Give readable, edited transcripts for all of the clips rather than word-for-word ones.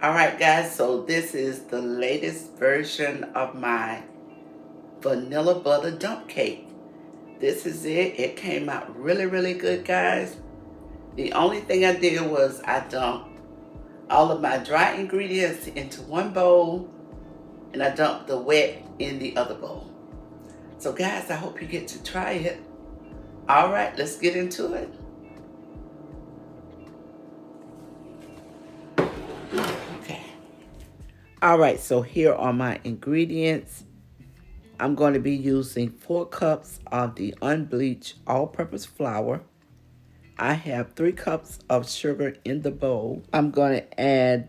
Alright guys, so this is the latest version of my vanilla butter dump cake. This is it. It came out really good, guys. The only thing I did was I dumped all of my dry ingredients into one bowl and I dumped the wet in the other bowl. So guys, I hope you get to try it. Alright, let's get into it. Okay. Alright, so here are my ingredients. I'm going to be using 4 cups of the unbleached all-purpose flour. I have 3 cups of sugar in the bowl. I'm going to add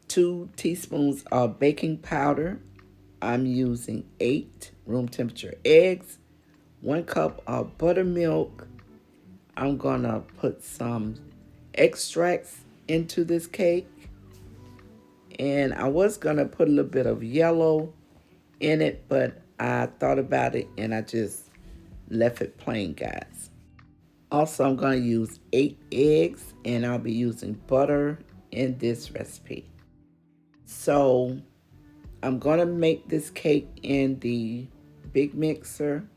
2 teaspoons of baking powder. I'm using 8 room temperature eggs, 1 cup of buttermilk. I'm going to put some extracts into this cake. And I was going to put a little bit of yellow in it, but I thought about it and I just left it plain, guys. Also, I'm going to use 8 eggs and I'll be using butter in this recipe. So I'm going to make this cake in the big mixer,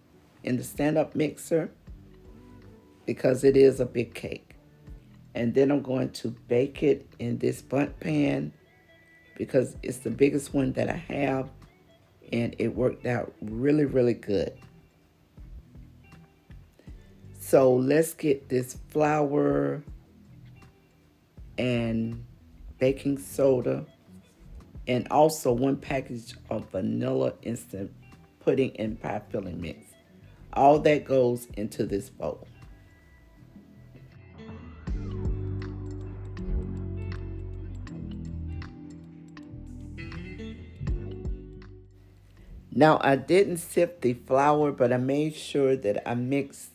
in the stand-up mixer, because it is a big cake. And then I'm going to bake it in this bundt pan because it's the biggest one that I have and it worked out really good. So let's get this flour and baking soda and also 1 package of vanilla instant pudding and pie filling mix. All that goes into this bowl. Now I didn't sift the flour, but I made sure that I mixed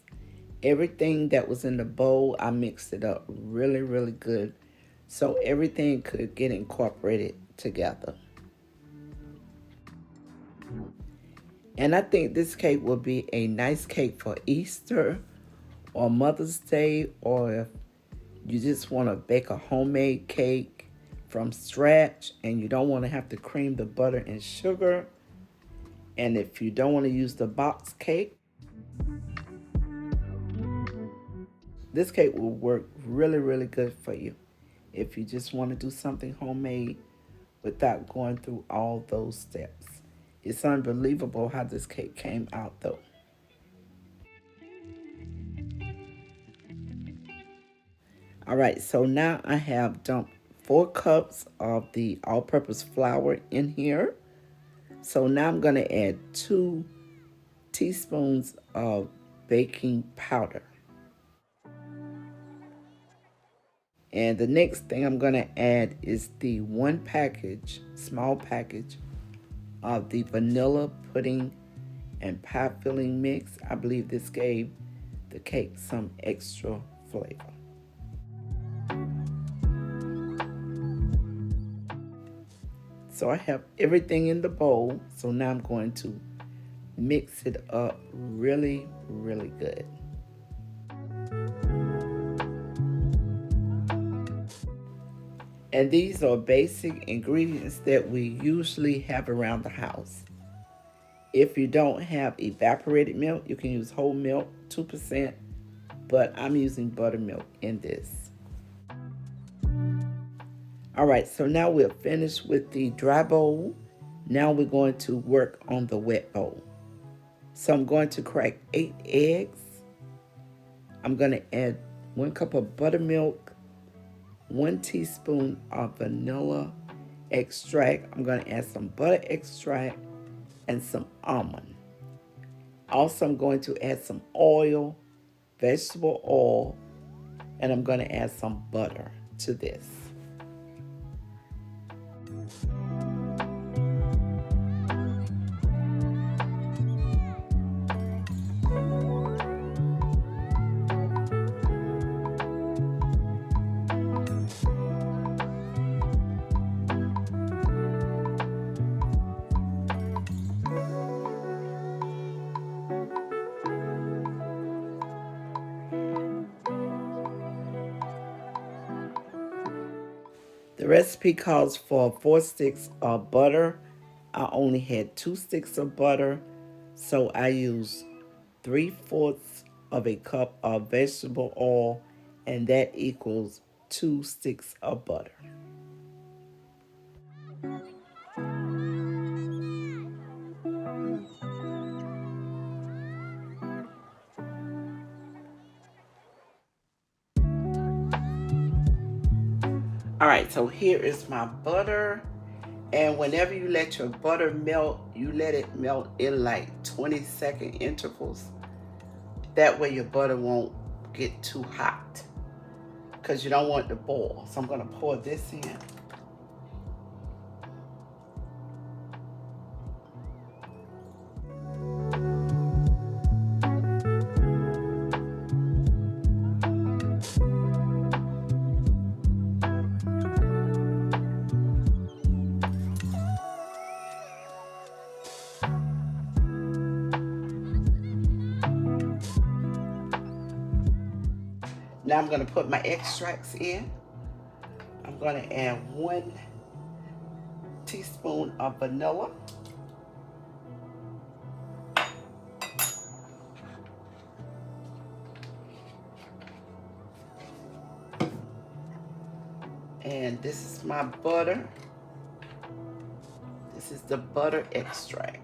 everything that was in the bowl. I mixed it up really good so everything could get incorporated together. And I think this cake will be a nice cake for Easter or Mother's Day, or if you just want to bake a homemade cake from scratch and you don't want to have to cream the butter and sugar. And if you don't want to use the box cake, this cake will work really good for you. If you just want to do something homemade without going through all those steps. It's unbelievable how this cake came out though. All right, so now I have dumped 4 cups of the all-purpose flour in here. So now I'm going to add 2 teaspoons of baking powder. And the next thing I'm going to add is the 1 package, small package, of the vanilla pudding and pie filling mix. I believe this gave the cake some extra flavor. So I have everything in the bowl. So now I'm going to mix it up really good. And these are basic ingredients that we usually have around the house. If you don't have evaporated milk, you can use whole milk, 2%, but I'm using buttermilk in this. All right, so now we're finished with the dry bowl. Now we're going to work on the wet bowl. So I'm going to crack 8 eggs. I'm going to add 1 cup of buttermilk, 1 teaspoon of vanilla extract. I'm going to add some butter extract and some almond. Also, I'm going to add some oil, vegetable oil, and I'm going to add some butter to this. The recipe calls for 4 sticks of butter. I only had 2 sticks of butter, so I used 3/4 of a cup of vegetable oil, and that equals 2 sticks of butter. All right, so here is my butter. And whenever you let your butter melt, you let it melt in like 20-second intervals. That way your butter won't get too hot because you don't want it to boil. So I'm going to pour this in. Now I'm going to put my extracts in. I'm going to add 1 teaspoon of vanilla. And this is my butter. This is the butter extract.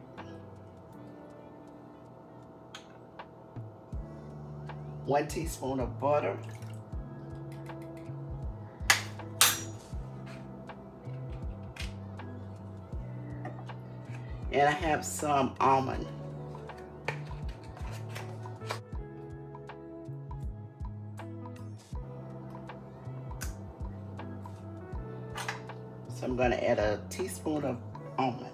1 teaspoon of butter. And I have some almond. So I'm going to add a teaspoon of almond.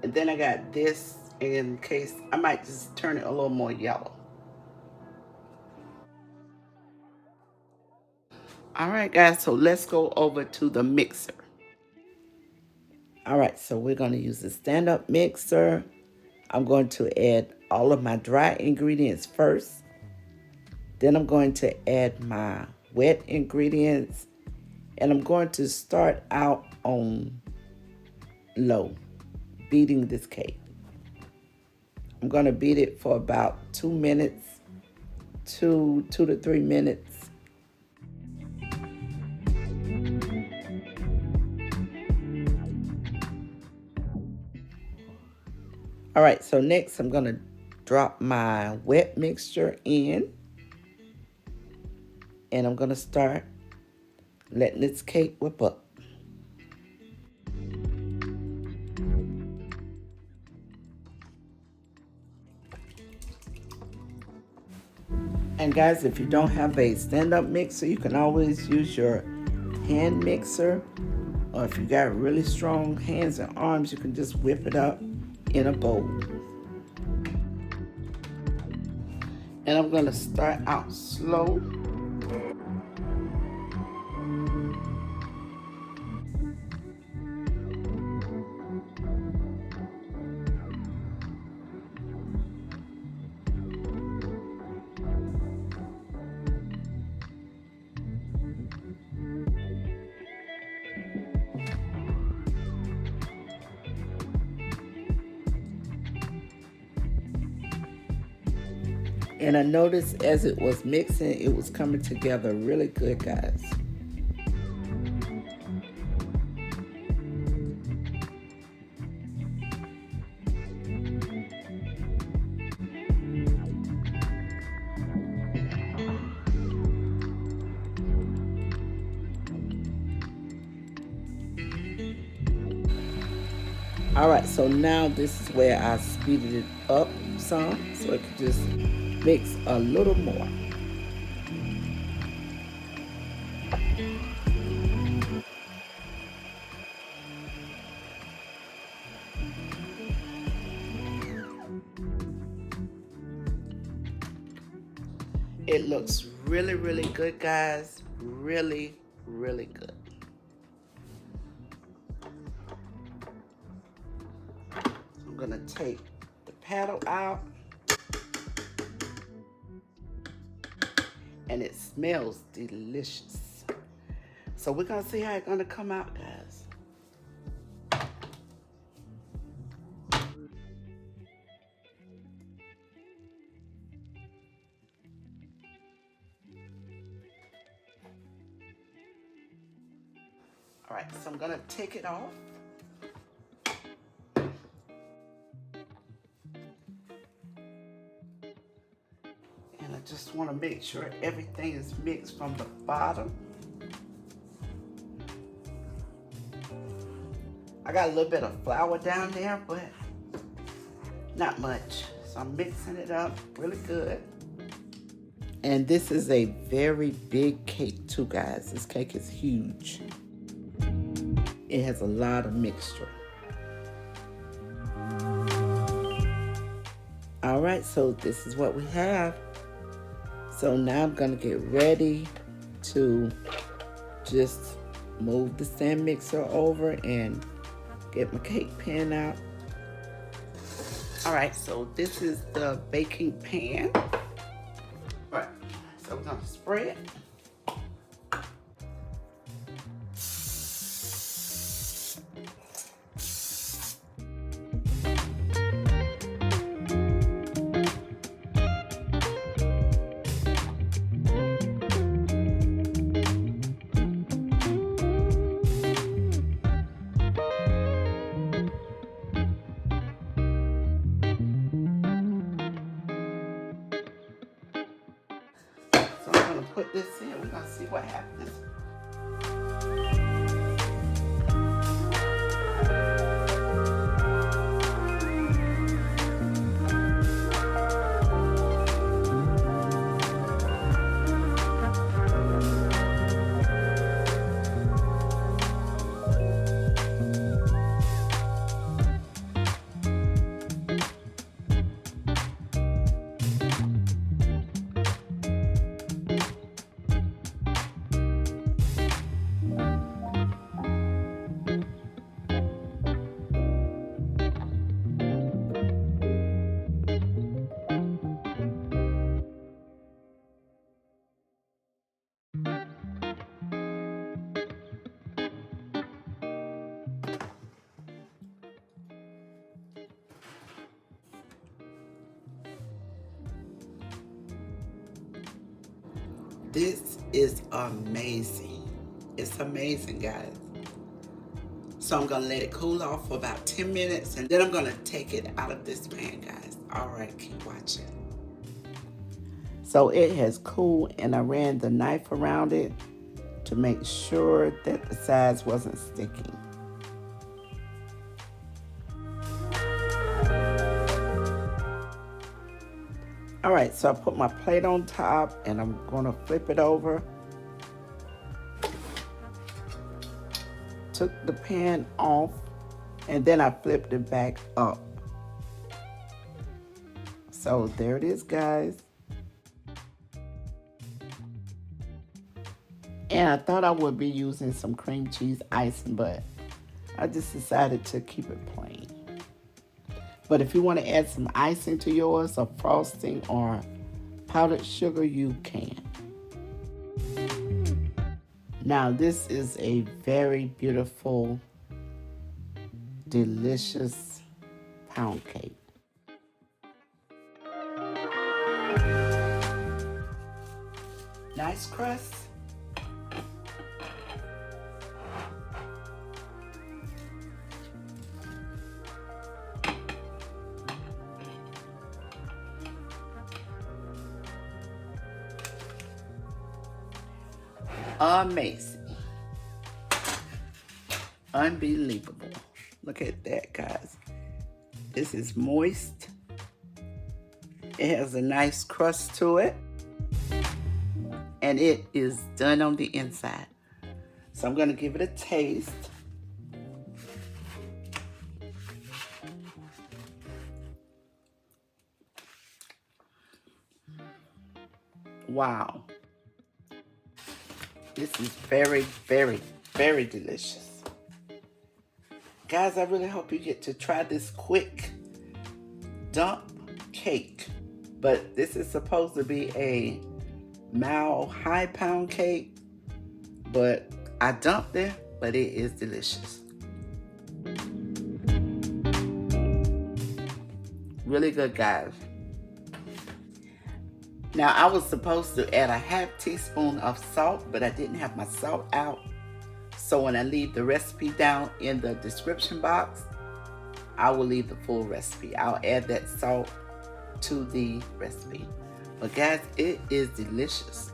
And then I got this in case I might just turn it a little more yellow. All right, guys, so let's go over to the mixer. All right, so we're going to use the stand-up mixer. I'm going to add all of my dry ingredients first. Then I'm going to add my wet ingredients. And I'm going to start out on low, beating this cake. I'm going to beat it for about 2 minutes, 2 to 3 minutes. All right, so next I'm going to drop my wet mixture in. And I'm going to start letting this cake whip up. And guys, if you don't have a stand-up mixer, you can always use your hand mixer. Or if you got really strong hands and arms, you can just whip it up in a bowl. And I'm going to start out slow. And I noticed as it was mixing, it was coming together really good, guys. All right, so now this is where I speeded it up some so it could just mix a little more. It looks really, really good, guys. Really, really good. gonna take the paddle out. And it smells delicious. So we're gonna see how it's gonna come out, guys. All right, so I'm gonna take it off. And I just wanna make sure everything is mixed from the bottom. I got a little bit of flour down there, but not much. So I'm mixing it up really good. And this is a very big cake too, guys. This cake is huge. It has a lot of mixture. All right, so this is what we have. So now I'm gonna get ready to just move the stand mixer over and get my cake pan out. All right, so this is the baking pan. All right, so we're gonna spray it. So I'm gonna put this in. We're gonna see what happens. This is amazing. It's amazing, guys. So I'm gonna let it cool off for about 10 minutes and then I'm gonna take it out of this pan, guys. All right, keep watching. So it has cooled and I ran the knife around it to make sure that the sides wasn't sticking. All right, so I put my plate on top and I'm gonna flip it over. Took the pan off and then I flipped it back up. So there it is, guys. And I thought I would be using some cream cheese icing, but I just decided to keep it plain. But if you want to add some icing to yours or frosting or powdered sugar, you can. Now this is a very beautiful, delicious pound cake. Nice crust. Amazing. Unbelievable. Look at that, guys. This is moist. It has a nice crust to it. And it is done on the inside. So I'm gonna give it a taste. Wow. This is very, very, very delicious. Guys, I really hope you get to try this quick dump cake, but this is supposed to be a mild high pound cake, but I dumped it, but it is delicious. Really good, guys. Now, I was supposed to add a half teaspoon of salt, but I didn't have my salt out. So when I leave the recipe down in the description box, I will leave the full recipe. I'll add that salt to the recipe. But guys, it is delicious.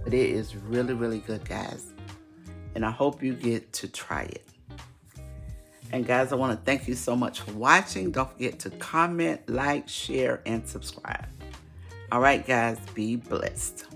But it is really, really good, guys. And I hope you get to try it. And guys, I want to thank you so much for watching. Don't forget to comment, like, share, and subscribe. All right, guys, be blessed.